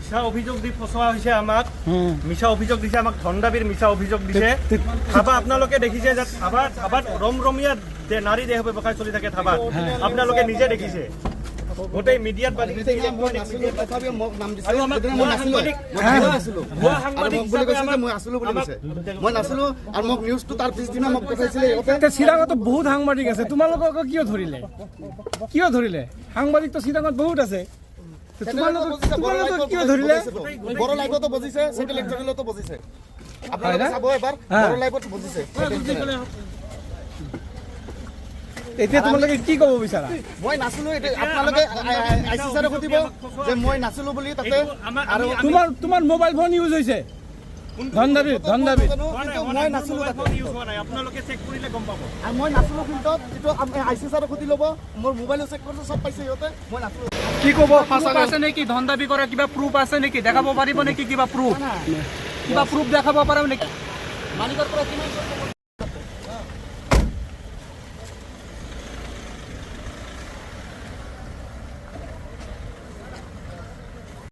মিছা অভিযোগ দি ফচোৱা হৈছে আমাক মিছা অভিযোগ দিছে আমাক ধন দাবীৰ মিছা অভিযোগ দিছে থাবা আপোনালোকে দেখিছে যে থাবাত ৰমৰমীয়া নাৰী দেহ ব্যৱসায় চলি থাকে থাবাত আপোনালোকে নিজে দেখিছে গোটেই মিডিয়াত বাজি দিছে মই নাছিলো তথাপিও মোক নাম দিছে আৰু আমাক মই নাছিলো ভুৱা সাংবাদিক বুলি কৈছে যে মই আছিলো বুলি কৈছে মই নাছিলো আৰু মোক নিউজটো তাৰ পিছদিনা মোক পঠাইছিলে এতিয়া চিৰাঙতো বহুত সাংবাদিক আছে তোমালোকক কিয় ধৰিলে সাংবাদিকতো চিৰাঙত বহুত আছে তোমালোকক কিয় ধৰিলে বড় লাইভতো বজিছে চেটেলাইট চেনেলতো বজিছে আপোনালোকে চাব এবাৰ বড় লাইভত বজিছে এতিয়া তোমালোকে কি ক'ব বিচাৰা মই নাছিলো আপোনালোকে আইচি ছাৰক সুধিব যে মই নাছিলো বুলি তাতে আৰু তোমাৰ মোবাইল ফোন ইউজ হৈছে ধন দাবী মই নাছিলো আপোনালোকে চেক কৰিলে গম পাব আৰু মই নাছিলো ফিল্ডত যিটো আইচি ছাৰক সুধি ল'ব মোৰ মোবাইলো চেক কৰিছে চব পাইছে সিহঁতে মই নাছিলো কি ক'ব আছে নেকি ধন দাবী কৰা কিবা প্ৰুফ আছে নেকি দেখাব পাৰিব নেকি কিবা প্ৰুফ দেখাব পাৰিব নেকি মালিকৰ পৰা কিমান